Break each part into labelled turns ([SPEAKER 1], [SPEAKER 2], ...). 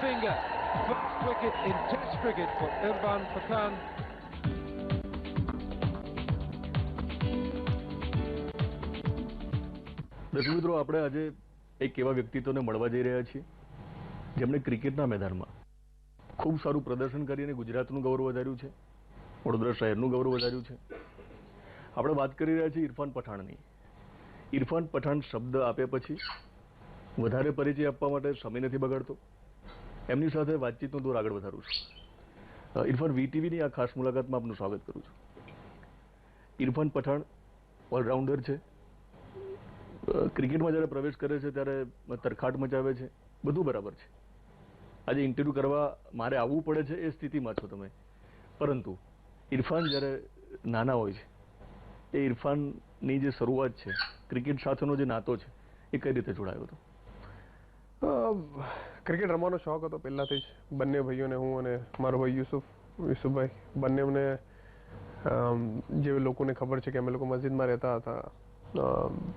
[SPEAKER 1] finger. First wicket in Test cricket for Irfan Pathan.
[SPEAKER 2] દર્શક મિત્રો, આપણે આજે એક એવા વ્યક્તિત્વને મળવા જઈ રહ્યા છીએ જેમણે ક્રિકેટના મેદાનમાં ખૂબ સારું પ્રદર્શન કરીને ગુજરાતનું ગૌરવ વધાર્યું છે, વડોદરા શહેરનું ગૌરવ વધાર્યું છે. આપણે વાત કરી રહ્યા છીએ ઇરફાન પઠાણની. ઇરફાન પઠાણ શબ્દ આપ્યા પછી વધારે પરિચય આપવા માટે સમય નથી બગાડતો. એમની સાથે વાતચીતનો દોર આગળ વધારું છું. ઇરફાન વીટીવીની આ ખાસ મુલાકાતમાં આપનું સ્વાગત કરું છું. ઇરફાન પઠાણ ઓલરાઉન્ડર છે. ક્રિકેટમાં જ્યારે પ્રવેશ કરે છે ત્યારે તરખાટ મચાવે છે, બધું બરાબર છે. આજે ઇન્ટરવ્યૂ કરવા મારે આવવું પડે છે એ સ્થિતિમાં છો તમે. પરંતુ ઇરફાન જ્યારે નાના હોય છે, એ ઇરફાનની જે શરૂઆત છે, ક્રિકેટ સાથેનો જે નાતો છે, એ કઈ રીતે જોડાયો હતો?
[SPEAKER 3] ક્રિકેટ રમવાનો શોખ હતો પહેલાથી જ. બંને ભાઈઓને, હું અને મારો ભાઈ યુસુફભાઈ, બંનેને જે લોકોને ખબર છે કે અમે લોકો મસ્જિદમાં રહેતા હતા,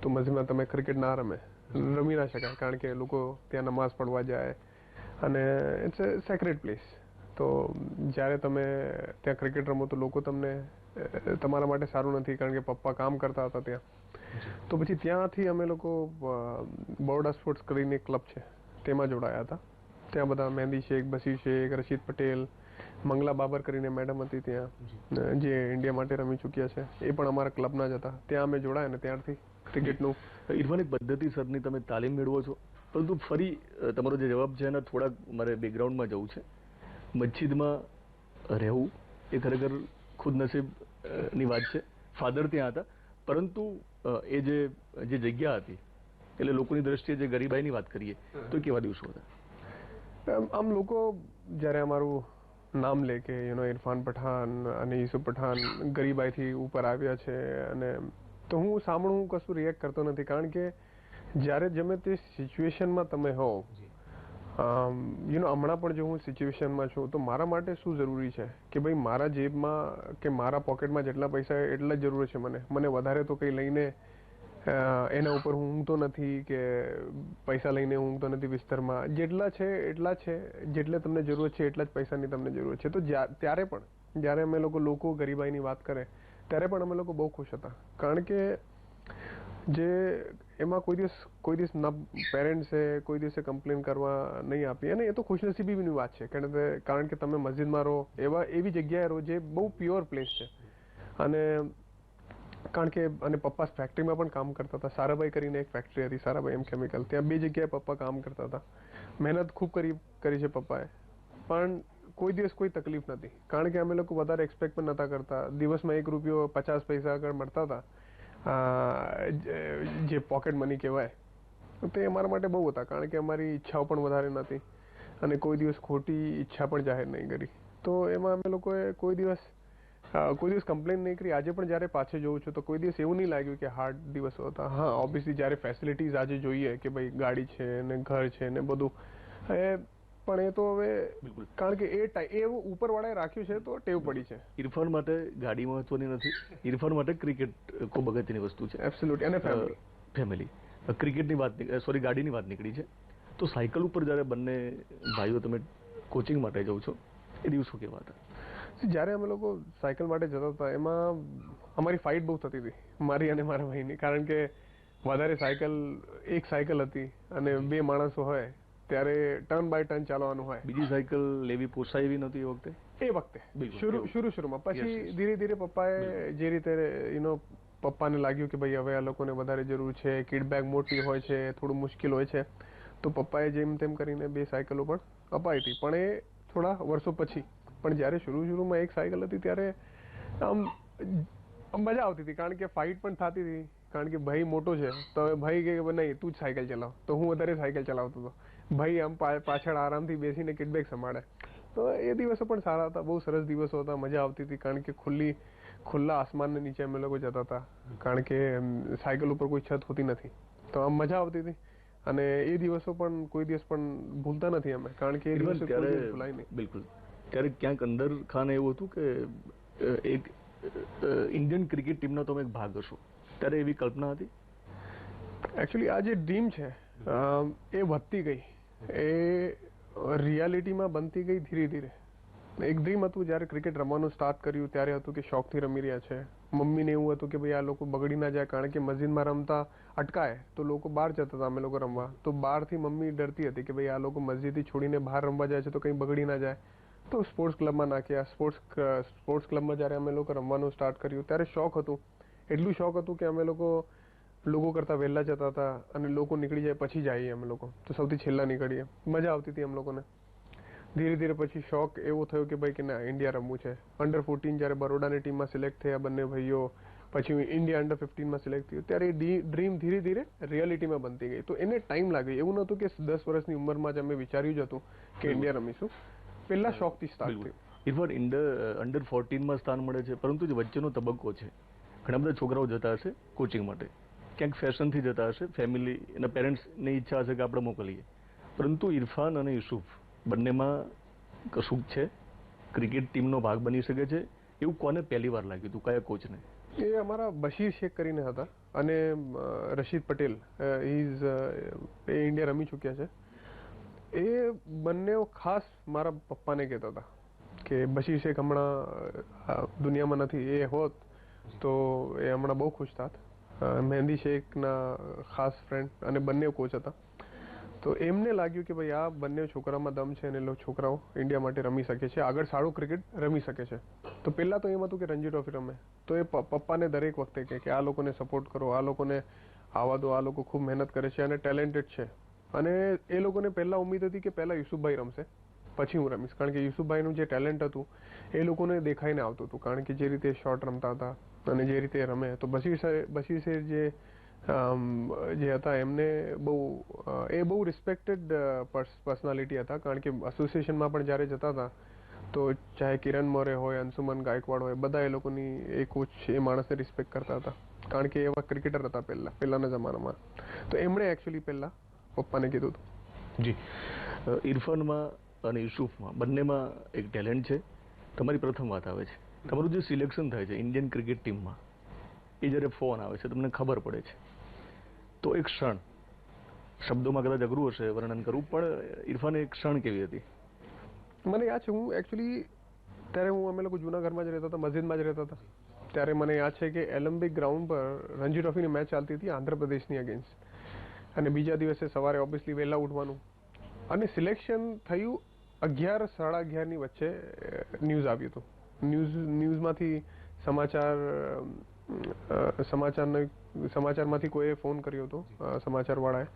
[SPEAKER 3] તો મસ્જિદમાં તમે ક્રિકેટ ના રમી ના શકાય, કારણ કે લોકો ત્યાં નમાઝ પડવા જાય અને ઇટ્સ એ સેક્રેડ પ્લેસ. તો જ્યારે તમે ત્યાં ક્રિકેટ રમો તો લોકો તમને તમારા માટે સારું નથી, કારણ કે પપ્પા કામ કરતા હતા ત્યાં. તો પછી ત્યાંથી અમે લોકો બરોડા સ્પોર્ટ્સ કરીને એક ક્લબ છે તેમાં જોડાયા હતા. ત્યાં બધા મહેંદી શેખ, બશીર શેખ, રશીદ પટેલ, મંગલા બાબર કરીને મેડમ હતી ત્યાં, જે ઇન્ડિયા માટે રમી ચૂક્યા છે, એ પણ અમારા ક્લબના જ હતા. ત્યાં અમે જોડાયા ને ત્યારથી ક્રિકેટનું.
[SPEAKER 2] ઇરફાન, એક પદ્ધતિસરની તમે તાલીમ મેળવો છો, પરંતુ ફરી તમારો જે જવાબ છે એના થોડાક મારે બેકગ્રાઉન્ડમાં જવું છે. મસ્જિદમાં રહેવું એ ખરેખર ખુદ નસીબની વાત છે. ફાધર ત્યાં હતા, પરંતુ એ જે જગ્યા હતી, એટલે લોકોની દ્રષ્ટિએ જે ગરીબાઈની વાત કરીએ તો કેવા દિવસો હતા?
[SPEAKER 3] આમ લોકો જ્યારે અમારું નામ લે કે ઇરફાન પઠાણ અને યુસુફ પઠાણ ગરીબાઈથી ઉપર આવ્યા છે, અને તો હું સાંભળું, હું કશું રિએક્ટ કરતો નથી, કારણ કે જ્યારે ગમે તે સિચ્યુએશનમાં તમે હો, હમણાં પણ જો હું સિચ્યુએશનમાં છું તો મારા માટે શું જરૂરી છે કે ભાઈ મારા જેબમાં કે મારા પોકેટમાં જેટલા પૈસા એટલા જ જરૂર છે. મને વધારે તો કંઈ લઈને એના ઉપર હું ઊંઘતો નથી, કે પૈસા લઈને ઊંઘતો નથી બિસ્તરમાં. જેટલા છે એટલા છે, જેટલે તમને જરૂર છે એટલા જ પૈસાની તમને જરૂર છે. તો ત્યારે પણ જ્યારે અમે લોકો ગરીબાઈની વાત કરે ત્યારે પણ અમે લોકો બહુ ખુશ હતા, કારણ કે જે એમાં કોઈ દિવસ ના પેરેન્ટ્સે કોઈ દિવસે કમ્પ્લેન કરવા નહીં આપી. અને એ તો ખુશનસીબીની વાત છે, કારણ કે તમે મસ્જિદમાં રહો, એવી જગ્યાએ રહો જે બહુ પ્યોર પ્લેસ છે. અને કારણ કે પપ્પા ફેક્ટરીમાં પણ કામ કરતા હતા. સારાભાઈ કરીને એક ફેક્ટરી હતી, સારાભાઈ એમ કેમિકલ, ત્યાં બે જગ્યાએ પપ્પા કામ કરતા હતા. મહેનત ખૂબ કરી છે પપ્પાએ, પણ કોઈ દિવસ કોઈ તકલીફ નથી, કારણ કે અમે લોકો વધારે એક્સપેક્ટ પણ નહોતા કરતા. દિવસમાં ₹1.50 આગળ મળતા હતા, જે પોકેટ મની કહેવાય, તે અમારા માટે બહુ હતા, કારણ કે અમારી ઈચ્છાઓ પણ વધારે નથી અને કોઈ દિવસ ખોટી ઈચ્છા પણ જાહેર નહીં કરી. તો એમાં અમે લોકોએ કોઈ દિવસ કમ્પ્લેન નહીં કરી. આજે પણ જ્યારે પાછળ જોઉં છું તો કોઈ દિવસ એવું નહીં લાગ્યું કે હાર્ડ દિવસો હતા. હા, ઓબ્વિયસલી જ્યારે ફેસિલિટીઝ આજે જોઈએ કે ભાઈ ગાડી છે ને ઘર છે ને બધું, પણ એ તો હવે કારણ કે એ ઉપરવાળાએ રાખ્યું છે તો ટેવ પડી છે.
[SPEAKER 2] ઇરફાન માટે ગાડી મહત્વની નથી, ઇરફાન માટે ક્રિકેટ ખૂબ અગત્યની વસ્તુ છે.
[SPEAKER 3] એબ્સોલ્યુટલી. અને
[SPEAKER 2] ફેમિલી. ક્રિકેટની વાત, ગાડીની વાત નીકળી છે, તો સાયકલ ઉપર જ્યારે બંને ભાઈઓ તમે કોચિંગ માટે જાઓ છો, એ દિવસો કેવા હતા?
[SPEAKER 3] જ્યારે અમે લોકો સાયકલ માટે જતા હતા એમાં અમારી ફાઇટ બહુ થતી હતી, મારી અને મારા ભાઈની, કારણ કે વધારે એક સાયકલ હતી અને બે માણસો હોય ત્યારે ટર્ન બાય ટર્ન ચાલવાનું હોય.
[SPEAKER 2] બીજી સાયકલ લેવી પોસાય એવી નહોતી
[SPEAKER 3] એ વખતે શરૂમાં. પછી ધીરે ધીરે પપ્પાએ જે રીતે પપ્પાને લાગ્યું કે ભાઈ હવે આ લોકોને વધારે જરૂર છે, કિડ બેગ મોટી હોય છે, થોડું મુશ્કેલ હોય છે, તો પપ્પાએ જેમ તેમ કરીને બે સાયકલો પણ અપાઈ હતી, પણ એ થોડા વર્ષો પછી. પણ જ્યારે શરૂમાં એક સાયકલ હતી ત્યારે આમ મજા આવતી હતી, કારણ કે ફાઇટ પણ થતી હતી, કારણ કે ભાઈ મોટો છે તો હવે ભાઈ કહે નહીં તું જ સાયકલ ચલાવ, તો હું વધારે સાયકલ ચલાવતો હતો. ભાઈ આમ પાછળ આરામથી બેસીને કિડબેગ સંભાળે. તો એ દિવસો પણ સારા હતા, બહુ સરસ દિવસો હતા, મજા આવતી હતી, કારણ કે ખુલ્લા આસમાનને નીચે અમે લોકો જતા હતા, કારણ કે સાયકલ ઉપર કોઈ છત હોતી નથી, તો આમ મજા આવતી હતી. અને એ દિવસો પણ કોઈ દિવસ પણ ભૂલતા નથી અમે, કારણ કે એ દિવસો ભૂલાય નહીં.
[SPEAKER 2] બિલકુલ. ત્યારે ક્યાંક અંદર ખાને એવું હતું કે એક ઇન્ડિયન ક્રિકેટ ટીમનો તમે એક ભાગ હશો, ત્યારે એવી કલ્પના હતી?
[SPEAKER 3] એકચ્યુઅલી આ જે ડ્રીમ છે એ વધતી ગઈ. એ રિયાલિટીમાં બનતી ગઈ ધીરે ધીરે. એક ડ્રીમ હતું જ્યારે ક્રિકેટ રમવાનું સ્ટાર્ટ કર્યું ત્યારે હતું કે શોખથી રમી રહ્યા છે. મમ્મીને એવું હતું કે ભાઈ આ લોકો બગડી ના જાય, કારણ કે મસ્જિદમાં રમતા અટકાય તો લોકો બહાર જતા હતા અમે લોકો રમવા, તો બહારથી મમ્મી ડરતી હતી કે ભાઈ આ લોકો મસ્જિદથી છોડીને બહાર રમવા જાય છે તો કંઈ બગડી ના જાય. તો સ્પોર્ટ્સ ક્લબમાં નાખ્યા. સ્પોર્ટ્સ ક્લબમાં જ્યારે અમે લોકો રમવાનું સ્ટાર્ટ કર્યું ત્યારે શોખ હતું, એટલું શોખ હતું કે અમે લોકો કરતાં વહેલા જતા હતા અને લોકો નીકળી જાય પછી જઈએ અમે લોકો, તો સૌથી છેલ્લા નીકળીએ. મજા આવતી હતી અમ લોકોને. ધીરે ધીરે પછી શોખ એવો થયો કે ભાઈ કે ના ઇન્ડિયા રમવું છે. અંડર 14 જ્યારે બરોડાની ટીમમાં સિલેક્ટ થયા બંને ભાઈઓ, પછી ઇન્ડિયા અંડર 15માં સિલેક્ટ થયું, ત્યારે એ ડ્રીમ ધીરે ધીરે રિયાલિટીમાં બનતી ગઈ. તો એને ટાઈમ લાગ્યો. એવું નહોતું કે 10 વર્ષની ઉંમરમાં જ અમે વિચાર્યું જ હતું કે ઇન્ડિયા રમીશું. પહેલા શોખથી સ્ટાર્ટ થયું.
[SPEAKER 2] ઇરફાન, અંડર 14માં સ્થાન મળે છે, પરંતુ જે વચ્ચેનો તબક્કો છે, ઘણા બધા છોકરાઓ જતા હશે કોચિંગ માટે, ક્યાંક ફેશનથી જતા હશે, ફેમિલી એના પેરેન્ટ્સની ઈચ્છા હશે કે આપણે મોકલીએ, પરંતુ ઇરફાન અને યુસુફ બંનેમાં કશુંક છે, ક્રિકેટ ટીમનો ભાગ બની શકે છે, એવું કોને પહેલી વાર લાગ્યું હતું, કયા કોચને?
[SPEAKER 3] એ અમારા બશીર શેખ કરીને હતા અને રશીદ પટેલ, એ ઇન્ડિયા રમી ચૂક્યા છે. એ બંને ખાસ મારા પપ્પાને કહેતા હતા કે બશીર શેખ હમણાં દુનિયામાં નથી, એ હોત તો એ હમણાં બહુ ખુશ થાત. મહેંદી શેખના ખાસ ફ્રેન્ડ અને બંને કોચ હતા. તો એમને લાગ્યું કે ભાઈ આ બંને છોકરામાં દમ છે અને છોકરાઓ ઇન્ડિયા માટે રમી શકે છે, આગળ સારું ક્રિકેટ રમી શકે છે. તો પહેલાં તો એમ હતું કે રણજી ટ્રોફી રમે. તો એ પપ્પાને દરેક વખતે કહે કે આ લોકોને સપોર્ટ કરો, આ લોકોને આવવા દો, આ લોકો ખૂબ મહેનત કરે છે અને ટેલેન્ટેડ છે. અને એ લોકોને પહેલાં ઉમ્મીદ હતી કે પહેલાં યુસુફભાઈ રમશે પછી હું રમીશ, કારણ કે યુસુફભાઈનું જે ટેલેન્ટ હતું એ લોકોને દેખાઈને આવતું હતું, કારણ કે જે રીતે શોટ રમતા હતા અને જે રીતે રમે. તો બશીર શેખ જે હતા એમને બહુ રિસ્પેક્ટેડ પર્સનાલિટી હતા, કારણ કે એસોસિએશનમાં પણ જ્યારે જતા હતા તો ચાહે કિરણ મોરે હોય, અંશુમન ગાયકવાડ હોય, બધા એ લોકોની એ કોચ એ માણસને રિસ્પેક્ટ કરતા હતા, કારણ કે એવા ક્રિકેટર હતા પહેલાના જમાનામાં. તો એમણે એકચ્યુઅલી પહેલાં પપ્પાને કીધું હતું.
[SPEAKER 2] જી, ઇરફાનમાં અને યુસુફમાં બંનેમાં એક ટેલેન્ટ છે. તમારી પ્રથમ વાત આવે છે, તમારું જે સિલેક્શન થાય છે ઇન્ડિયન ક્રિકેટ ટીમમાં, એ જ્યારે ફોન આવે છે તમને ખબર પડે છે, તો એક ક્ષણ, શબ્દોમાં કદાચ અઘરું હશે વર્ણન કરવું, પણ ઇરફાન એક ક્ષણ કેવી હતી?
[SPEAKER 3] મને યાદ છે, હું એકચ્યુઅલી ત્યારે અમે લોકો જૂના ઘરમાં જ રહેતા હતા, મસ્જિદમાં જ રહેતા હતા. ત્યારે મને યાદ છે કે એલેમ્બિક ગ્રાઉન્ડ પર રણજી ટ્રોફીની મેચ ચાલતી હતી આંધ્રપ્રદેશની અગેન્સ્ટ, અને બીજા દિવસે સવારે ઓબ્વિયસલી વહેલા ઉઠવાનું, અને સિલેક્શન થયું 11 સાડા 11ની વચ્ચે ન્યૂઝ આવ્યું હતું. ન્યૂઝમાંથી સમાચારમાંથી કોઈએ ફોન કર્યો હતો, સમાચારવાળાએ,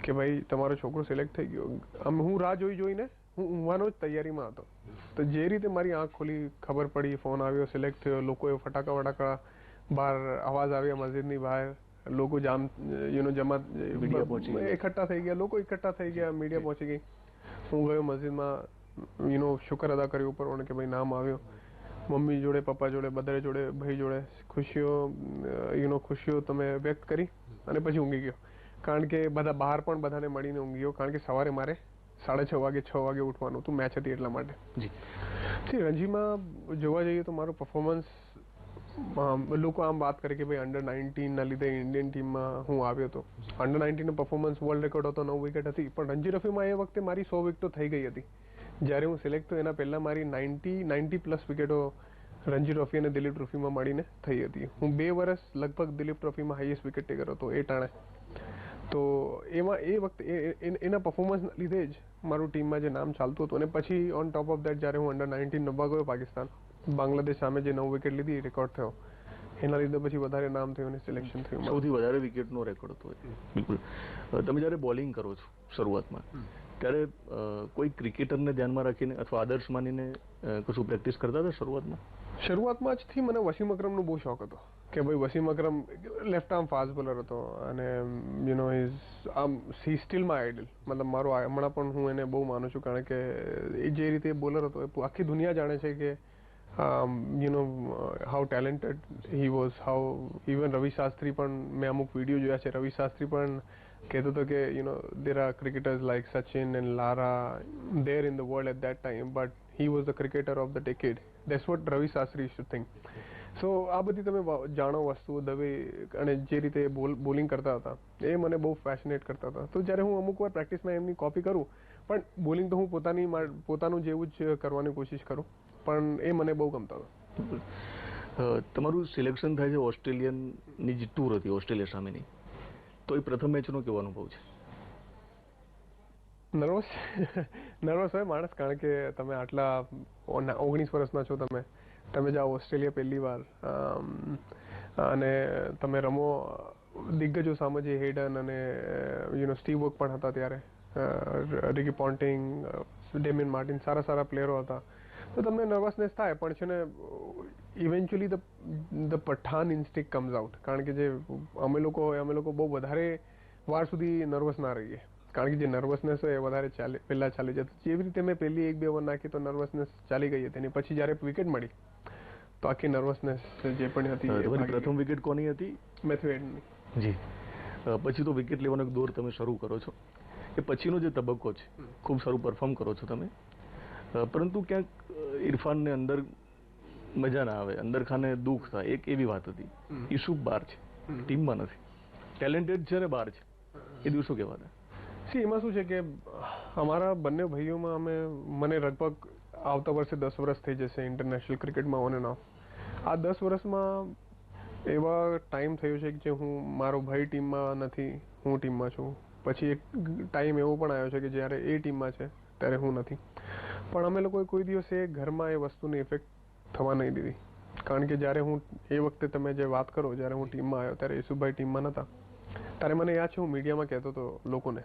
[SPEAKER 3] કે ભાઈ તમારો છોકરો સિલેક્ટ થઈ ગયો. હું રાહ જોઈને હું ઊંઘવાનો જ તૈયારીમાં હતો. તો જે રીતે મારી આંખ ખોલી, ખબર પડી, ફોન આવ્યો, સિલેક્ટ થયો, લોકોએ ફટાકા બહાર અવાજ આવ્યા મસ્જિદની બહાર, લોકો એકઠા થઈ ગયા, લોકો એકઠા થઈ ગયા, મીડિયા પહોંચી ગઈ. હું ગયો મસ્જિદમાં, શુક્ર અદા કર્યો ઉપર કે ભાઈ નામ આવ્યો. મમ્મી જોડે, પપ્પા જોડે, બધા જોડે, ભાઈ જોડે ખુશીઓ તમે વ્યક્ત કરી અને પછી ઊંઘી ગયો, કારણ કે બધા બહાર પણ બધાને મળીને ઊંઘી ગયો, કારણ કે સવારે મારે 6:30 વાગે ઉઠવાનું હતું, મેચ હતી એટલા માટે. રણજીમાં જોવા જઈએ તો મારું પરફોર્મન્સ, લોકો આમ વાત કરે કે ભાઈ અંડર 19ના લીધે ઇન્ડિયન ટીમમાં હું આવ્યો હતો. અંડર 19નો પરફોર્મન્સ વર્લ્ડ રેકોર્ડ હતો, 9 વિકેટ હતી, પણ રણજી ટ્રોફીમાં એ વખતે મારી 100 વિકેટો થઈ ગઈ હતી. જ્યારે હું સિલેક્ટ થયો એના પહેલાં મારી 90+ વિકેટો રણજી ટ્રોફી અને દિલીપ ટ્રોફીમાં મળીને થઈ હતી. હું 2 વર્ષ લગભગ દિલીપ ટ્રોફીમાં હાઈએસ્ટ વિકેટ ટેકર હતો એ ટાણે. તો એમાં એ વખતે એના પરફોર્મન્સના લીધે જ મારું ટીમમાં જે નામ ચાલતું હતું. અને પછી ઓન ટોપ ઓફ દેટ જ્યારે હું અંડર 19 રમવા ગયો પાકિસ્તાન, બાંગ્લાદેશ સામે જે 9 વિકેટ લીધી, રેકોર્ડ થયો, એના લીધે પછી વધારે નામ થયું અને સિલેક્શન થયું.
[SPEAKER 2] સૌથી વધારે વિકેટનો રેકોર્ડ હતો. બિલકુલ. તમે જ્યારે બોલિંગ કરો છો શરૂઆતમાં, ત્યારે કોઈ ક્રિકેટરને ધ્યાનમાં રાખીને અથવા આદર્શ માનીને કશું પ્રેક્ટિસ કરતા હતા શરૂઆતમાં?
[SPEAKER 3] શરૂઆતમાં જ થી મને વસીમ અકરમનો બહુ શોખ હતો કે ભાઈ Wasim Akram left arm fast bowler હતો અને સી સ્ટીલ માય આઇડલ. મતલબ મારો હમણાં પણ હું એને બહુ માનું છું, કારણ કે એ જે રીતે બોલર હતો એ આખી દુનિયા જાણે છે કે how talented he was, how even Ravi Shastri પણ, મેં અમુક વિડીયો જોયા છે, રવિ શાસ્ત્રી પણ કહેતો હતો કે there are cricketers like Sachin and Lara there in the world at that time, but he was the cricketer of the decade. That's what Ravi Shastri used to think. સો આ બધી તમે જાણો વસ્તુઓ દવે અને જે રીતે બોલિંગ કરતા હતા એ મને બહુ ફેસિનેટ કરતા હતા. તો જ્યારે હું અમુક વાર પ્રેક્ટિસમાં એમની કોપી કરું પણ બોલિંગ તો હું પોતાનું જેવું જ કરવાની કોશિશ કરું, પણ એ મને બહુ ગમતા હતા.
[SPEAKER 2] તમારું સિલેક્શન થાય છે ઓસ્ટ્રેલિયનની જે ટૂર હતી ઓસ્ટ્રેલિયા સામેની, તો એ પ્રથમ મેચનો કેવો અનુભવ છે?
[SPEAKER 3] નર્વસ હોય માણસ, કારણ કે તમે આટલા 19 વર્ષના છો, તમે જાઓ ઓસ્ટ્રેલિયા પહેલી વાર અને તમે રમો દિગ્ગજો સામે, જે હેડન અને સ્ટીવ વોક પણ હતા ત્યારે, રિકી પોન્ટિંગ, ડેમિયન માર્ટિન, સારા પ્લેયરો હતા, તો તમને નર્વસનેસ થાય. પણ છે ને eventually the Pathan instinct comes out, કારણ કે જે અમે લોકો બહુ વધારે વાર સુધી નર્વસ ના રહીએ, કારણ કે જે નર્વસનેસ હોય એ વધારે પહેલા ચાલી જાય. જેવી રીતે મેં પહેલી 1-2 ઓવર નાખી તો નર્વસનેસ ચાલી ગઈ હતી, અને પછી જ્યારે વિકેટ મળી તો આખી નર્વસનેસ જે પણ હતી.
[SPEAKER 2] તમારી પ્રથમ વિકેટ કોની હતી?
[SPEAKER 3] મેથ્યુ હેડનની.
[SPEAKER 2] જી. પછી તો વિકેટ લેવાનો દોર તમે શરૂ કરો છો, એ પછીનો જે તબક્કો છે ખૂબ સારું પરફોર્મ કરો છો તમે, પરંતુ ક્યાંક ઇરફાનને અંદર મજા ના આવે, અંદર ખાને દુઃખ થાય. એક એવી વાત હતી, યુસુફ બહાર છે, ટીમમાં નથી, ટેલેન્ટેડ છે ને બહાર છે, એ દિવસો કેવા હતા?
[SPEAKER 3] એમાં શું છે કે અમારા બંને ભાઈઓમાં મને લગભગ આવતા વર્ષે 10 વર્ષ થઈ જશે ઇન્ટરનેશનલ ક્રિકેટમાં ઓન એન્ડ ઓફ. આ 10 વર્ષમાં એવા ટાઈમ થયો છે કે જે મારો ભાઈ ટીમમાં નથી, હું ટીમમાં છું. પછી એક ટાઈમ એવો પણ આવ્યો છે કે જ્યારે એ ટીમમાં છે ત્યારે હું નથી. પણ અમે લોકોએ કોઈ દિવસે ઘરમાં એ વસ્તુની ઇફેક્ટ થવા નહીં દીધી, કારણ કે જ્યારે હું એ વખતે તમે જે વાત કરો, જ્યારે હું ટીમમાં આવ્યો ત્યારે યશુભાઈ ટીમમાં નહોતા, ત્યારે મને યાદ છે હું મીડિયામાં કહેતો હતો લોકોને,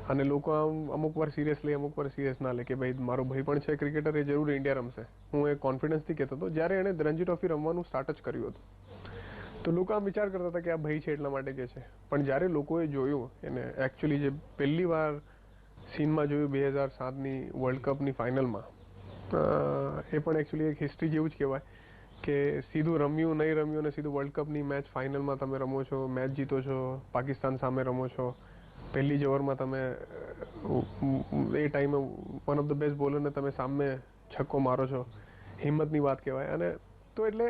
[SPEAKER 3] અને લોકો અમુક વાર સિરિયસ લે, અમુક વાર સિરિયસ ના લે, કે ભાઈ મારો ભાઈ પણ છે ક્રિકેટર, એ જરૂર ઇન્ડિયા રમશે. હું એ કોન્ફિડન્સથી કહેતો હતો. જ્યારે એણે રણજી ટ્રોફી રમવાનું સ્ટાર્ટ જ કર્યું હતું તો લોકો આમ વિચાર કરતા હતા કે આ ભાઈ છે એટલા માટે કે છે, પણ જ્યારે લોકોએ જોયું એને એકચ્યુઅલી જે પહેલી વાર સીનમાં જોયું 2007ની વર્લ્ડ કપની ફાઇનલમાં, એ પણ એકચ્યુઅલી એક હિસ્ટ્રી જેવું જ કહેવાય કે સીધું રમ્યું નહીં રમ્યું અને સીધું વર્લ્ડ કપની મેચ ફાઇનલમાં તમે રમો છો, મેચ જીતો છો, પાકિસ્તાન સામે રમો છો, પહેલી જ ઓવરમાં તમે એ ટાઈમે વન ઓફ ધ બેસ્ટ બોલરને તમે સામે છક્કો મારો છો, હિંમતની વાત કહેવાય. અને તો એટલે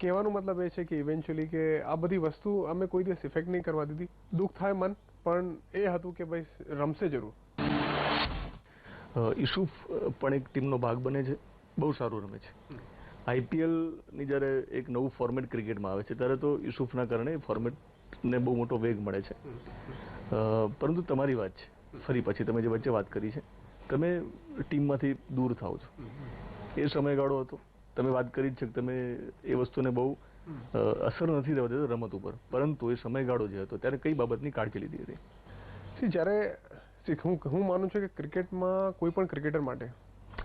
[SPEAKER 3] કહેવાનો મતલબ એ છે કે ઇવેન્ચ્યુઅલી કે આ બધી વસ્તુ અમે કોઈ દિવસ ઇફેક્ટ નહીં કરવા દીધી. દુઃખ થાય મન, પણ એ હતું કે ભાઈ રમશે જરૂર.
[SPEAKER 2] યુસુફ પણ એક ટીમનો ભાગ બને છે, બહુ સારું રમે છે. આઈપીએલની જ્યારે એક નવું ફોર્મેટ ક્રિકેટમાં આવે છે ત્યારે તો યુસુફના કારણે ફોર્મેટને બહુ મોટો વેગ મળે છે. પરંતુ તમારી વાત છે, ફરી પછી તમે જે વચ્ચે વાત કરી છે, તમે ટીમમાંથી દૂર થાઓ છો, એ સમયગાળો હતો. તમે વાત કરી જ છે કે તમે એ વસ્તુને બહુ અસર નથી થવા દેતો રમત ઉપર, પરંતુ એ સમયગાળો જે હતો ત્યારે કઈ બાબતની કાળજી લીધી હતી?
[SPEAKER 3] જ્યારે હું માનું છું કે ક્રિકેટમાં કોઈ પણ ક્રિકેટર માટે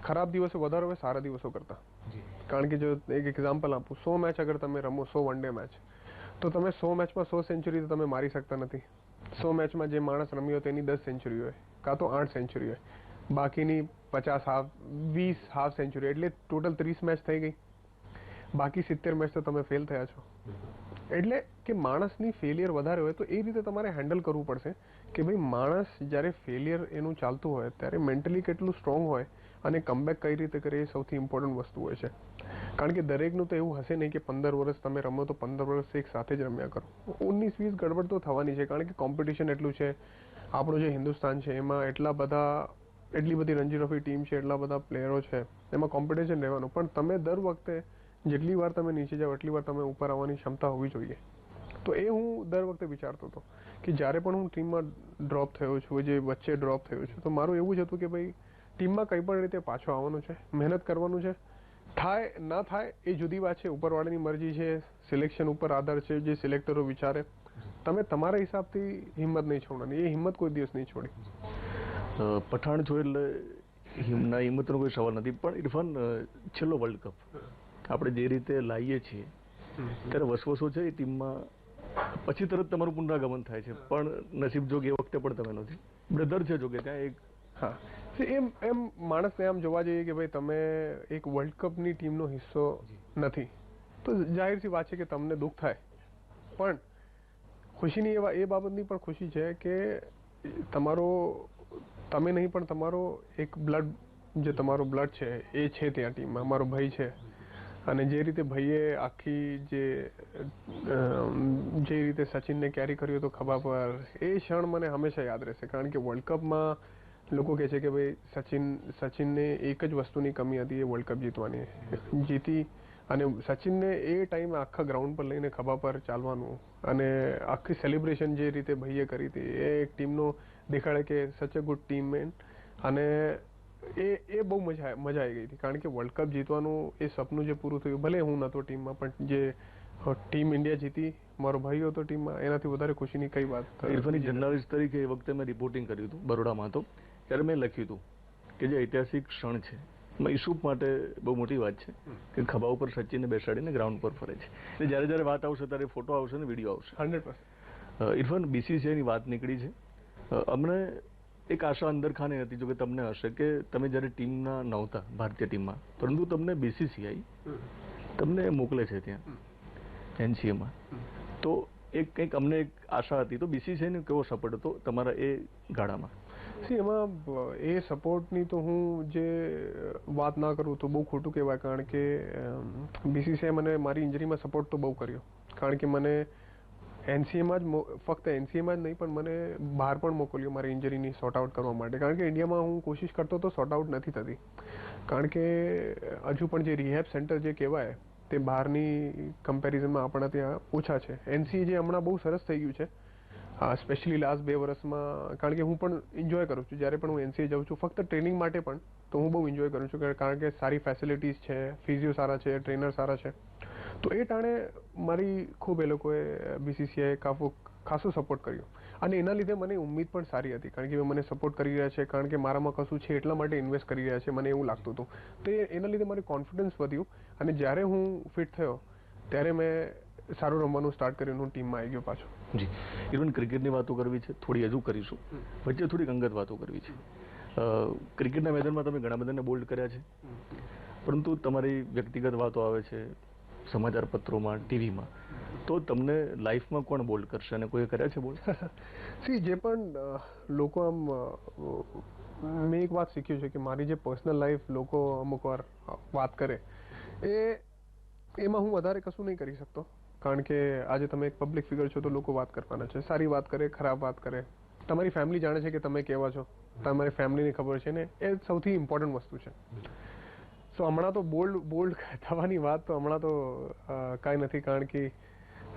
[SPEAKER 3] ખરાબ દિવસો વધારે હોય સારા દિવસો કરતા. કારણ કે જો એક એક્ઝામ્પલ આપું, 100 મેચ અગર તમે રમો, 100 વન ડે મેચ, તો તમે 100 મેચમાં 100 સેન્ચુરી તો તમે મારી શકતા નથી. 100 મેચમાં જે માણસ રમ્યો તેની 10 સેન્ચુરી હોય, કાં તો 8 સેન્ચુરી હોય, બાકીની 20 હાફ સેન્ચુરી, એટલે ટોટલ 30 મેચ થઈ ગઈ. બાકી 70 મેચ તો તમે ફેલ થયા છો. એટલે કે માણસની ફેલિયર વધારે હોય તો એ રીતે તમારે હેન્ડલ કરવું પડશે કે ભાઈ માણસ જ્યારે ફેલિયર એનું ચાલતું હોય ત્યારે મેન્ટલી કેટલું સ્ટ્રોંગ હોય અને કમબેક કઈ રીતે કરે એ સૌથી ઇમ્પોર્ટન્ટ વસ્તુ હોય છે. કારણ કે દરેકનું તો એવું હશે નહીં કે 15 વર્ષ તમે રમો તો 15 વર્ષ એક સાથે જ રમ્યા કરો. 19-20 ગડબડ તો થવાની છે, કારણ કે કોમ્પિટિશન એટલું છે. આપણું જે હિન્દુસ્તાન છે એમાં એટલી બધી રણજી ટ્રોફી ટીમ છે, એટલા બધા પ્લેયરો છે, એમાં કોમ્પિટિશન રહેવાનું. પણ તમે દર વખતે જેટલી વાર તમે નીચે જાઓ એટલી વાર તમે ઉપર આવવાની ક્ષમતા હોવી જોઈએ. તો એ હું દર વખતે વિચારતો હતો કે જ્યારે પણ હું ટીમમાં ડ્રોપ થયો છું, જે વચ્ચે ડ્રોપ થયો છું, તો મારું એવું જ હતું કે ભાઈ ટીમમાં કંઈ પણ રીતે પાછો આવવાનું છે, મહેનત કરવાનું છે. થાય ના થાય એ જુદી વાત છે, ઉપરવાળાની મરજી છે, સિલેક્શન ઉપર આધાર છે, જે સિલેક્ટરો વિચારે. તમે તમારા હિસાબથી હિંમત નહીં છોડવાની, એ હિંમત કોઈ દિવસ નહીં છોડી.
[SPEAKER 2] પઠાણ છો એટલે હિંમતનો કોઈ સવાલ નથી, પણ ઇરફાન છેલ્લો વર્લ્ડ કપ આપણે જે રીતે લાવીએ છીએ ત્યારે વસવસો છે એ ટીમમાં, પછી તરત તમારું પુનરાગમન થાય છે, પણ નસીબ જોગ એ વખતે પણ તમે નથી. બ્રધર છે જોકે ત્યાં એક,
[SPEAKER 3] હા, એમ માણસને આમ જોવા જઈએ કે ભાઈ તમે એક વર્લ્ડ કપની ટીમનો હિસ્સો નથી તો જાહેર સી વાત છે કે તમને દુઃખ થાય. પણ ખુશીની એ બાબતની પણ ખુશી છે કે તમે નહીં પણ તમારો એક જે તમારો બ્લડ છે એ છે ત્યાં ટીમમાં. મારો ભાઈ છે, અને જે રીતે ભાઈએ આખી જે રીતે સચિનને કેરી કર્યો હતો ખભા પર, એ ક્ષણ મને હંમેશા યાદ રહેશે. કારણ કે વર્લ્ડ કપમાં લોકો કહે છે કે ભાઈ સચિનને એક જ વસ્તુની કમી હતી, એ વર્લ્ડ કપ જીતવાની. જીતી અને સચિનને એ ટાઈમે આખા ગ્રાઉન્ડ પર લઈને ખભા પર ચાલવાનું અને આખી સેલિબ્રેશન જે રીતે ભાઈએ કરી હતી, એ એક ટીમનો દેખાડે કે સચ અ ગુડ ટીમ મેન. અને એ બહુ મજા આવી ગઈ હતી. કારણ કે વર્લ્ડ કપ જીતવાનું એ સપનું જે પૂરું થયું, ભલે હું નહોતો ટીમમાં, પણ જે ટીમ ઇન્ડિયા જીતી, મારો ભાઈ હતો ટીમમાં, એનાથી વધારે ખુશીની કઈ વાત.
[SPEAKER 2] ઇરફાન જર્નલિસ્ટ તરીકે એ વખતે મેં રિપોર્ટિંગ કર્યું હતું બરોડામાં હતો, ત્યારે મેં લખ્યું હતું કે જે ઐતિહાસિક ક્ષણ છે, ઈશુપ માટે બહુ મોટી વાત છે કે ખભા ઉપર સચિનને બેસાડીને ગ્રાઉન્ડ પર ફરે છે. એટલે જ્યારે જ્યારે વાત આવશે ત્યારે ફોટો આવશે ને વિડીયો આવશે.
[SPEAKER 3] 100%.
[SPEAKER 2] ઇરફાન, બીસીસીઆઈની વાત નીકળી છે. અમને એક આશા અંદર ખાને હતી, જો કે તમને હશે, કે તમે જ્યારે ટીમના નહોતા ભારતીય ટીમમાં, પરંતુ તમને બીસીસીઆઈ તમને મોકલે છે ત્યાં એનસીએમાં, તો કંઈક અમને એક આશા હતી. તો બીસીસીઆઈનો કેવો સપોર્ટ હતો તમારા એ ગાળામાં?
[SPEAKER 3] એમાં એ સપોર્ટની તો હું જે વાત ના કરું તો બહુ ખોટું કહેવાય. કારણ કે બીસીસીઆઈ મને મારી ઇન્જરીમાં સપોર્ટ તો બહુ કર્યો. કારણ કે મને એનસીએમાં જ, ફક્ત એનસીએમાં જ નહીં પણ મને બહાર પણ મોકલ્યો મારી ઇન્જરીની સોર્ટ આઉટ કરવા માટે. કારણ કે ઇન્ડિયામાં હું કોશિશ કરતો તો સોર્ટ આઉટ નથી થતી. કારણ કે હજુ પણ જે રિહેબ સેન્ટર જે કહેવાય તે બહારની કમ્પેરિઝનમાં આપણા ત્યાં ઓછા છે. એનસીએ જે હમણાં બહુ સરસ થઈ ગયું છે, સ્પેશિયલી લાસ્ટ 2 વર્ષમાં. કારણ કે હું પણ એન્જોય કરું છું જ્યારે પણ હું એનસીએ જાઉં છું, ફક્ત ટ્રેનિંગ માટે પણ, તો હું બહુ એન્જોય કરું છું. કારણ કે સારી ફેસિલિટીઝ છે, ફિઝિયો સારા છે, ટ્રેનર સારા છે. તો એ ટાણે મારી ખૂબ એ લોકોએ બીસીસીઆઈ ખાસો સપોર્ટ કર્યો. અને એના લીધે મને ઉમ્મીદ પણ સારી હતી. કારણ કે મને સપોર્ટ કરી રહ્યા છે, કારણ કે મારામાં કશું છે એટલા માટે ઇન્વેસ્ટ કરી રહ્યા છે, મને એવું લાગતું હતું. તો એના લીધે મારી કોન્ફિડન્સ વધ્યું. અને જ્યારે હું ફિટ થયો ત્યારે મેં સારું રમવાનું સ્ટાર્ટ કર્યું, હું ટીમમાં આવી ગયો પાછો.
[SPEAKER 2] જી, ઇવન ક્રિકેટની વાતો કરવી છે, થોડી હજુ કરીશું. વચ્ચે થોડીક અંગત વાતો કરવી છે. ક્રિકેટના મેદાનમાં તમે ઘણા બધાને બોલ્ડ કર્યા છે, પરંતુ તમારી વ્યક્તિગત વાતો આવે છે સમાચાર પત્રોમાં, ટીવીમાં, તો તમને લાઈફમાં કોણ બોલ્ડ કરશે અને કોઈએ કર્યા છે બોલ્ડ?
[SPEAKER 3] જે પણ લોકો આમ, મેં એક વાત શીખ્યું છે કે મારી જે પર્સનલ લાઈફ લોકો અમુક વાર વાત કરે, એમાં હું વધારે કશું નહીં કરી શકતો. કારણ કે આજે તમે એક પબ્લિક ફિગર છો તો લોકો વાત કરવાના છે. સારી વાત કરે, ખરાબ વાત કરે. તમારી ફેમિલી જાણે છે કે તમે કેવા છો, તમારી ફેમિલીને ખબર છે ને, એ સૌથી ઇમ્પોર્ટન્ટ વસ્તુ છે. સો હમણાં તો બોલ્ડ થવાની વાત તો હમણાં તો કાંઈ નથી. કારણ કે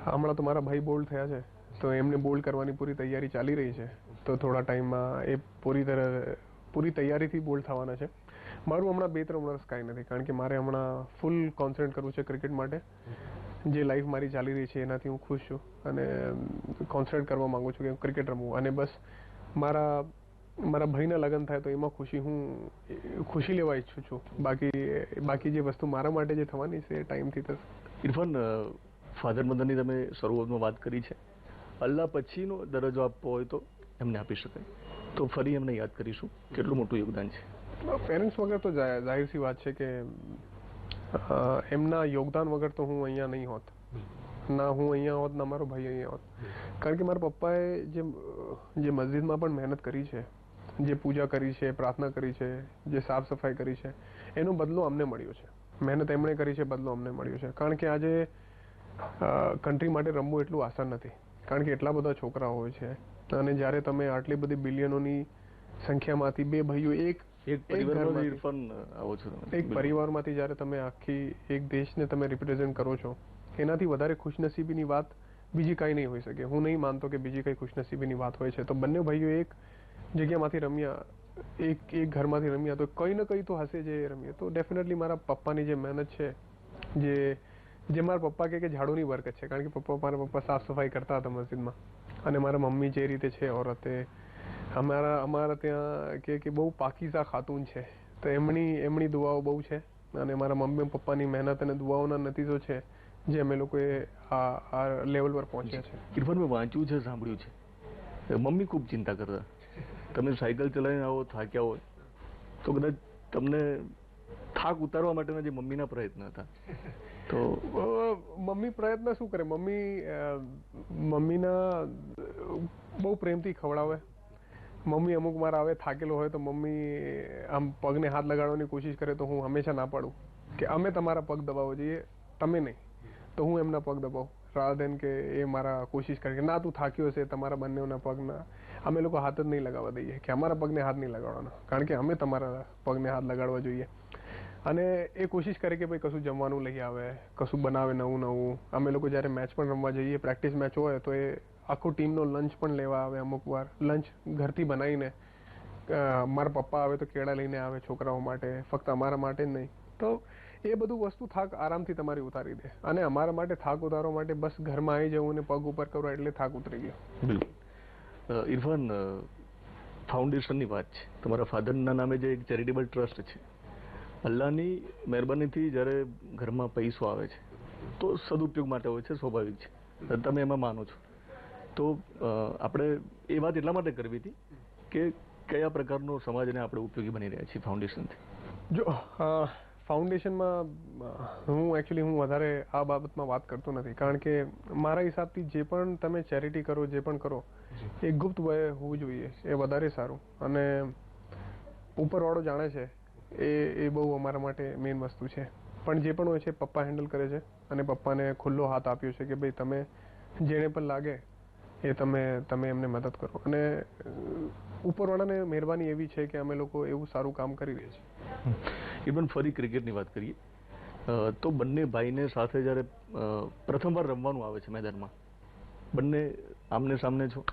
[SPEAKER 3] હમણાં તો મારા ભાઈ બોલ્ડ થયા છે, તો એમને બોલ્ડ કરવાની પૂરી તૈયારી ચાલી રહી છે. તો થોડા ટાઈમમાં એ પૂરી તૈયારીથી બોલ્ડ થવાના છે. મારું હમણાં 2-3 વર્ષ કાંઈ નથી. કારણ કે મારે હમણાં ફૂલ કોન્સન્ટ્રેટ કરવું છે ક્રિકેટ માટે. જે લાઈફ મારી ચાલી રહી છે એનાથી હું ખુશ છું અને કોન્સન્ટ્રેટ કરવા માંગુ છું કે ક્રિકેટ રમવું. અને બસ મારા ભાઈના લગ્ન થાય તો એમાં ખુશી લેવા ઈચ્છું છું. બાકી જે વસ્તુ મારા માટે જે થવાની છે એ ટાઈમથી થશે.
[SPEAKER 2] ઇરફાન, ફાધર મધરની તમે શરૂઆતમાં વાત કરી છે. અલ્લાહ પછીનો દરજ્જો આપવો હોય તો એમને આપી શકાય, તો ફરી એમને યાદ કરીશું. કેટલું મોટું યોગદાન છે
[SPEAKER 3] પેરેન્ટ્સ વગર? તો જાહેર સી વાત છે કે એમના યોગદાન વગર તો હું અહીંયા નહીં હોત. ના હું અહીંયા હોત, ના મારો ભાઈ અહીંયા હોત. કારણ કે મારા પપ્પાએ જે મસ્જિદમાં પણ મહેનત કરી છે, જે પૂજા કરી છે, પ્રાર્થના કરી છે, જે સાફ સફાઈ કરી છે, એનો બદલો અમને મળ્યો છે. મહેનત એમણે કરી છે, બદલો અમને મળ્યો છે. કારણ કે આજે કન્ટ્રી માટે રમવું એટલું આસાન નથી. કારણ કે એટલા બધા છોકરાઓ હોય છે અને જ્યારે તમે આટલી બધી બિલિયનોની સંખ્યામાંથી 2 ભાઈઓ એક પરિવારમાંથી જ્યારે તમે આખી એક દેશને તમે રિપ્રેઝેન્ટ કરો છો, એનાથી વધારે ખુશનસીબીની વાત બીજી કાંઈ નહીં હોઈ શકે. હું નહીં માનતો કે બીજી કઈ ખુશનસીબીની વાત હોય છે. તો બંને ભાઈઓ એક જગ્યામાંથી રમ્યા, એક ઘરમાંથી રમ્યા, તો કંઈ ને કંઈ તો હશે જે રમ્યા. તો ડેફિનેટલી મારા પપ્પાની જે મહેનત છે, જે મારા પપ્પા કે ઝાડુની બરકત છે. કારણ કે મારા પપ્પા સાફ સફાઈ કરતા હતા મસ્જિદમાં. અને મારા મમ્મી જે રીતે છે ઓરતે, અમારા ત્યાં કે બહુ પાકીઝા ખાતુન છે. તો એમની દુઆઓ બહુ છે અને મારા મમ્મી પપ્પાની મહેનત અને દુઆઓના નતીજો છે જે અમે લોકોએ આ લેવલ પર પહોંચ્યા છે.
[SPEAKER 2] ઇરફાન, મેં વાંચ્યું છે, સાંભળ્યું છે, મમ્મી ખૂબ ચિંતા કરતા. તમે સાયકલ ચલાવીને આવો, થાક્યા હોય તો કદાચ તમને થાક ઉતારવા માટેના જે મમ્મીના પ્રયત્ન હતા, તો
[SPEAKER 3] મમ્મી પ્રયત્ન શું કરે? મમ્મીના બહુ પ્રેમથી ખવડાવે. મમ્મી અમુક વાર આવે થાકેલો હોય તો મમ્મી આમ પગને હાથ લગાડવાની કોશિશ કરે તો હું હંમેશા ના પાડું કે અમે તમારા પગ દબાવવો જોઈએ, તમે નહીં, તો હું એમના પગ દબાવું, રાધર દેન કે એ મારા કોશિશ કરે કે ના તું થાક્યો છે, તમારા બંનેના પગના અમે લોકો હાથ જ નહીં લગાવવા દઈએ, કે અમારા પગને હાથ નહીં લગાડવાનો, કારણ કે અમે તમારા પગને હાથ લગાડવા જોઈએ. અને એ કોશિશ કરે કે ભાઈ કશું જમવાનું લઈ આવે, કશું બનાવે નવું નવું. અમે લોકો જ્યારે મેચ પણ રમવા જઈએ, પ્રેક્ટિસ મેચ હોય તો એ આખો ટીમનો લંચ પણ લેવા આવે. અમુક વાર લંચ ઘરથી બનાવીને, મારા પપ્પા આવે તો કેળા લઈને આવે છોકરાઓ માટે, ફક્ત અમારા માટે જ નહીં. તો એ બધું વસ્તુ થાક આરામથી તમારી ઉતારી દે. અને અમારા માટે થાક ઉતારવા માટે બસ ઘરમાં આવી જવું ને પગ ઉપર કરો એટલે થાક ઉતરી ગયો.
[SPEAKER 2] બિલકુલ. ઇરફાન, ફાઉન્ડેશનની વાત છે, તમારા ફાધરના નામે જે એક ચેરિટેબલ ટ્રસ્ટ છે, અલ્લાહની મહેરબાનીથી જ્યારે ઘરમાં પૈસો આવે છે તો સદુપયોગ માટે હોય છે, સ્વાભાવિક છે, તમે એમાં માનો છો. તો આપણે એ વાત એટલા માટે કરવી હતી કે કયા પ્રકારનો સમાજને આપણે ઉપયોગી બની રહ્યા છીએ ફાઉન્ડેશનથી?
[SPEAKER 3] જો ફાઉન્ડેશનમાં હું વધારે આ બાબતમાં વાત કરતો નથી, કારણ કે મારા હિસાબથી જે પણ તમે ચેરિટી કરો, જે પણ કરો એ ગુપ્ત વયે હોવું જોઈએ, એ વધારે સારું. અને ઉપરવાળો જાણે છે એ બહુ અમારા માટે મેઇન વસ્તુ છે. પણ જે પણ હોય છે પપ્પા હેન્ડલ કરે છે, અને પપ્પાને ખુલ્લો હાથ આપ્યો છે કે ભાઈ તમે જેને પણ લાગે એ તમે એમને મદદ કરો. અને ઉપરવાળાને મહેરબાની એવી છે કે અમે લોકો એવું સારું કામ કરી રહ્યા છીએ.
[SPEAKER 2] ઇવન ફરી ક્રિકેટની વાત કરીએ તો બંને ભાઈને સાથે જ્યારે પ્રથમવાર રમવાનું આવે છે મેદાનમાં, બંને આમને સામને છો,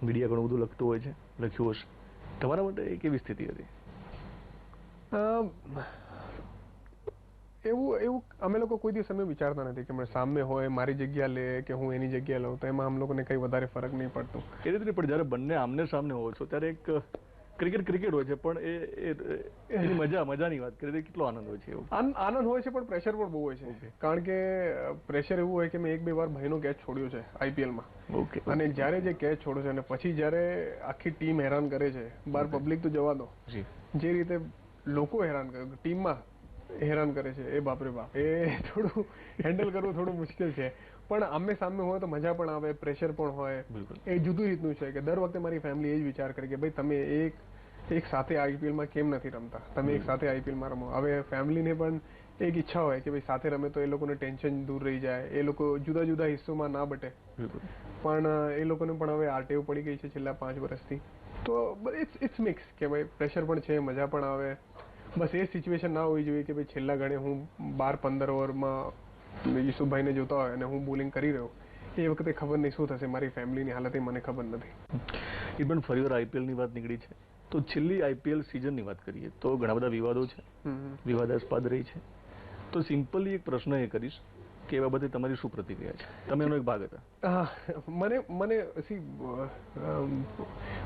[SPEAKER 2] મીડિયા ઘણું બધું લખતું હોય છે, લખ્યું હશે, તમારા માટે એ કેવી સ્થિતિ હતી?
[SPEAKER 3] એવું અમે લોકો કોઈ દિવસ અમે વિચારતા નથી કે સામે હોય મારી જગ્યા લે કે હું એની જગ્યા લઉં, તો એમાં અમ લોકોને કઈ વધારે ફરક નહીં પડતું.
[SPEAKER 2] એ રીતે પણ જ્યારે બંને આમને સામને હોય છો ત્યારે એક ક્રિકેટ હોય છે, પણ એની મજાની વાત કરીએ કેટલો આનંદ હોય છે?
[SPEAKER 3] આનંદ હોય છે, પણ પ્રેશર પણ બહુ હોય છે. કારણ કે પ્રેશર એવું હોય કે મેં 1-2 વાર ભાઈનો કેચ છોડ્યો છે IPLમાં. અને જ્યારે જે કેચ છોડ્યો છે અને પછી જ્યારે આખી ટીમ હેરાન કરે છે, બહાર પબ્લિક તો જવા દો, જે રીતે લોકો હેરાન કરે, ટીમમાં હેરાન કરે છે, એ બાપરે બાપ, એ થોડું હેન્ડલ કરવું થોડું મુશ્કેલ છે. પણ આમે સામે હોય તો મજા પણ આવે, પ્રેશર પણ હોય. એ જુદું રીતનું છે કે દર વખતે મારી ફેમિલી એ જ વિચાર કરે કે ભાઈ તમે એક સાથે IPLમાં કેમ નથી રમતા, તમે એક સાથે IPLમાં રમો. હવે ફેમિલીને પણ એક ઈચ્છા હોય કે ભાઈ સાથે રમે તો એ લોકોને ટેન્શન દૂર રહી જાય, એ લોકો જુદા જુદા હિસ્સોમાં ના બટે. પણ એ લોકોને પણ હવે આ ટેવ પડી ગઈ છે છેલ્લા 5 વર્ષથી. તો ઇટ્સ મિક્સ કે ભાઈ પ્રેશર પણ છે, મજા પણ આવે. બસ એ સિચ્યુએશન ના હોવી જોઈએ કે ભાઈ છેલ્લા ગણે હું 12-15 ઓવરમાં યુસુફભાઈને જોતા હોય અને હું બોલિંગ કરી રહ્યો, એ વખતે ખબર નહીં શું થશે, મારી ફેમિલીની હાલત મને ખબર નથી.
[SPEAKER 2] એ પણ ફરીવાર IPLની વાત નીકળી છે તો છેલ્લી IPL સિઝનની વાત કરીએ તો ઘણા બધા વિવાદો છે, વિવાદાસ્પદ રહી છે. તો સિમ્પલી એક પ્રશ્ન એ કરીશ કે એ બાબતે તમારી શું પ્રતિક્રિયા છે? તમે એનો એક ભાગ હતા.
[SPEAKER 3] મને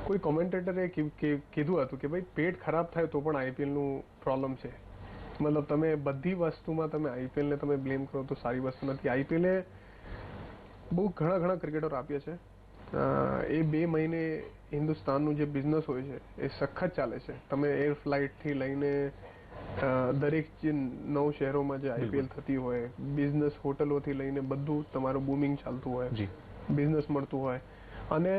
[SPEAKER 3] કોઈ કોમેન્ટેટરે કીધું હતું કે ભાઈ પેટ ખરાબ થાય તો પણ IPLનું પ્રોબ્લેમ છે. મતલબ તમે બધી વસ્તુમાં તમે IPLને તમે બ્લેમ કરો તો સારી વસ્તુ નથી. IPLએ બહુ ઘણા ક્રિકેટરો આપ્યા છે. એ 2 મહિને હિન્દુસ્તાનનું જે બિઝનેસ હોય છે એ સખત ચાલે છે. તમે એર ફ્લાઇટથી લઈને દરેક જે 9 શહેરોમાં જે IPL થતી હોય, બિઝનેસ હોટલોથી લઈને બધું તમારું બૂમિંગ ચાલતું હોય, બિઝનેસ મળતું હોય, અને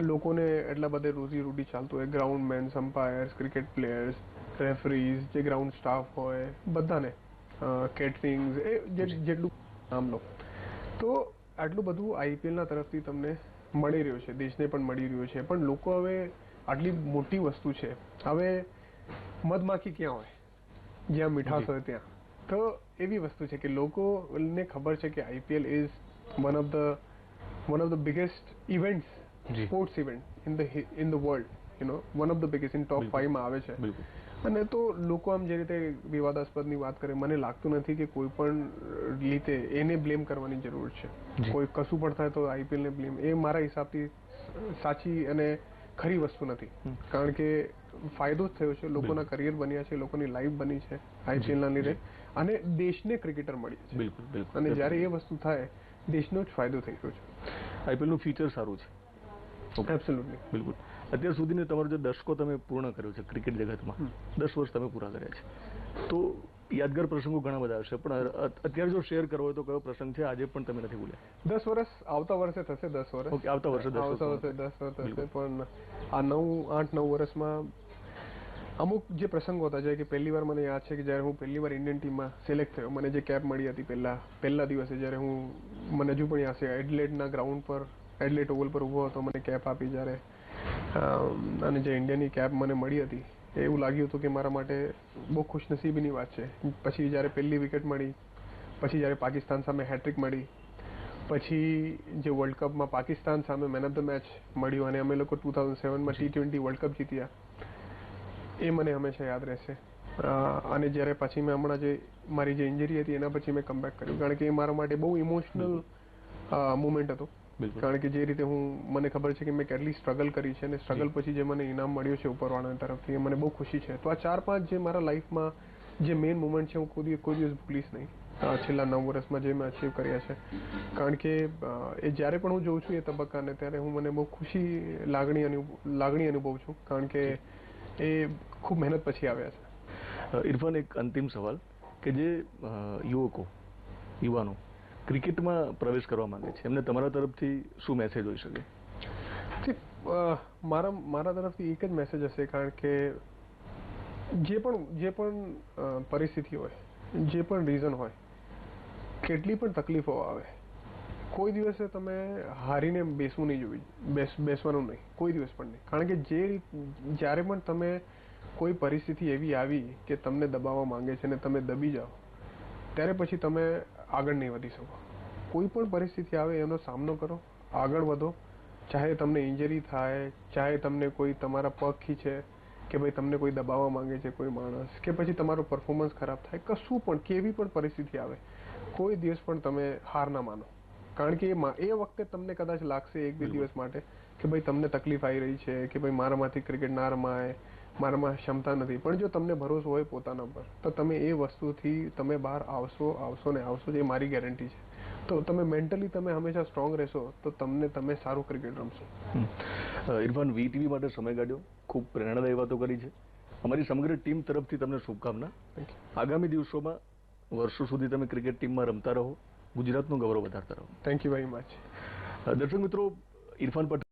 [SPEAKER 3] લોકોને એટલા બધા રોજી ચાલતું હોય, ગ્રાઉન્ડમેન્સ, અમ્પાયર્સ, ક્રિકેટ પ્લેયર્સ, રેફરીઝ, જે ગ્રાઉન્ડ સ્ટાફ હોય, બધાને કેટરિંગ, જેટલું નામ લો, તો આટલું બધું IPLના તરફથી તમને મળી રહ્યું છે, દેશને પણ મળી રહ્યું છે. પણ લોકો હવે આટલી મોટી વસ્તુ છે, હવે મધમાખી ક્યાં હોય જ્યાં મીઠાશ હોય ત્યાં. તો એવી વસ્તુ છે કે લોકોને ખબર છે કે IPL is one of the biggest events, sports event in the world, one of the biggest, in ટોપ 5 માં આવે છે. અને તો લોકો આમ જે રીતે વિવાદાસ્પદની વાત કરે, મને લાગતું નથી કે કોઈ પણ રીતે એને બ્લેમ કરવાની જરૂર છે. કોઈ કશું પણ થાય તો IPLને બ્લેમ, એ મારા હિસાબથી સાચી અને ખરી વસ્તુ નથી. કારણ કે ફાયદો જ થયો છે, લોકોના કરિયર બન્યા છે, લોકોની લાઈફ બની છે IPLના લીધે, અને દેશને ક્રિકેટર મળી છે.
[SPEAKER 2] બિલકુલ.
[SPEAKER 3] અને જ્યારે એ વસ્તુ થાય દેશનો જ ફાયદો થઈ રહ્યો છે.
[SPEAKER 2] IPLનું ફીચર સારું છે.
[SPEAKER 3] એબ્સોલ્યુટલી.
[SPEAKER 2] બિલકુલ. અત્યાર સુધીનો તમારો જે દશકો તમે પૂર્ણ કર્યો છે ક્રિકેટ જગતમાં, 10 વર્ષ તમે પૂરા કર્યા છે, તો યાદગાર પ્રસંગો ઘણા બધા હશે, પણ અત્યારે જો શેર કરવો હોય તો કયો પ્રસંગ છે આજે પણ તમે નથી ભૂલ્યા?
[SPEAKER 3] 10 વર્ષ આવતા વર્ષે થશે. 10 વર્ષ.
[SPEAKER 2] ઓકે, આવતા વર્ષે 10 વર્ષ
[SPEAKER 3] થશે. પણ આ 8-9 વર્ષમાં અમુક જે પ્રસંગો હતા, જે કે પહેલી વાર મને યાદ છે કે જ્યારે હું પહેલી વાર ઇન્ડિયન ટીમમાં સિલેક્ટ થયો, મને જે કેપ મળી હતી પહેલા દિવસે, જ્યારે મને હજુ પણ યાદ છે, એડલેટના ગ્રાઉન્ડ પર, એડલેટ ઓવલ પર ઊભો હતો, મને કેપ આપી જ્યારે, અને જે ઇન્ડિયાની કેપ મને મળી હતી, એવું લાગ્યું હતું કે મારા માટે બહુ ખુશનસીબીની વાત છે. પછી જ્યારે પહેલી વિકેટ મળી, પછી જ્યારે પાકિસ્તાન સામે હેટ્રિક મળી, પછી જે વર્લ્ડ કપમાં પાકિસ્તાન સામે મેન ઓફ ધ મેચ મળ્યું, અને અમે લોકો 2007માં T20 વર્લ્ડ કપ જીત્યા, એ મને હંમેશા યાદ રહેશે. અને જ્યારે પછી મેં હમણાં જે મારી જે ઇન્જરી હતી એના પછી મેં કમબેક કર્યું, કારણ કે એ મારા માટે બહુ ઇમોશનલ મુમેન્ટ હતો. કારણ કે જે રીતે મને ખબર છે કે મેં કેટલી સ્ટ્રગલ કરી છે, અને સ્ટ્રગલ પછી જે મને ઇનામ મળ્યું છે ઉપરવાળાની તરફથી, એ મને બહુ ખુશી છે. તો આ 4-5 જે મારા લાઈફમાં જે મેઇન મુમેન્ટ છે, હું કોઈ દિવસ ભૂલીશ નહીં છેલ્લા 9 વર્ષમાં જે મેં અચીવ કર્યા છે. કારણ કે એ જ્યારે પણ હું જોઉં છું એ તબક્કાને, ત્યારે મને બહુ લાગણી અનુભવું છું, કારણ કે એ ખૂબ મહેનત પછી આવ્યા છે.
[SPEAKER 2] ઇરફાન, એક અંતિમ સવાલ કે જે યુવાનો ક્રિકેટમાં પ્રવેશ કરવા માંગે છે, એમને તમારા તરફથી શું મેસેજ હોઈ શકે?
[SPEAKER 3] મારા તરફથી એક જ મેસેજ હશે, કારણ કે જે પણ પરિસ્થિતિ હોય, જે પણ રીઝન હોય, કેટલી પણ તકલીફો આવે, કોઈ દિવસે તમે હારીને બેસવાનું નહીં, કોઈ દિવસ પણ નહીં. કારણ કે જ્યારે પણ તમે કોઈ પરિસ્થિતિ એવી આવી કે તમને દબાવવા માંગે છે અને તમે દબી જાઓ, ત્યારે પછી તમે આગળ નહીં વધી શકો. કોઈ પણ પરિસ્થિતિ આવે એનો સામનો કરો, આગળ વધો. ચાહે તમને ઇન્જરી થાય, ચાહે તમને કોઈ તમારા પગ ખીચે, કે ભાઈ તમને કોઈ દબાવવા માંગે છે કોઈ માણસ, કે પછી તમારો પરફોર્મન્સ ખરાબ થાય, કશું પણ, કેવી પણ પરિસ્થિતિ આવે, કોઈ દિવસ પણ તમે હાર ના માનો. કારણ કે એ વખતે તમને કદાચ લાગશે 1-2 દિવસ માટે કે ભાઈ તમને તકલીફ આવી રહી છે, કે ભાઈ મારામાંથી ક્રિકેટ ના રમાય, મારામાં ક્ષમતા નથી. પણ જો તમને ભરોસો હોય પોતાના પર, તો તમે એ વસ્તુથી તમે બહાર આવશો ને આવશો, એ મારી ગેરંટી છે. તો તમે મેન્ટલી તમે હંમેશા સ્ટ્રોંગ રહેશો, તો તમે સારું ક્રિકેટ રમશો.
[SPEAKER 2] ઇરફાન, વીટીવી માટે સમય કાઢ્યો, ખૂબ પ્રેરણાદાયી વાતો કરી છે. અમારી સમગ્ર ટીમ તરફથી તમને શુભકામના. આગામી દિવસોમાં વર્ષો સુધી તમે ક્રિકેટ ટીમમાં રમતા રહો, ગુજરાતનું ગૌરવ વધારતા રહો.
[SPEAKER 3] Thank you very much.
[SPEAKER 2] દર્શક મિત્રો, ઇરફાન પટેલ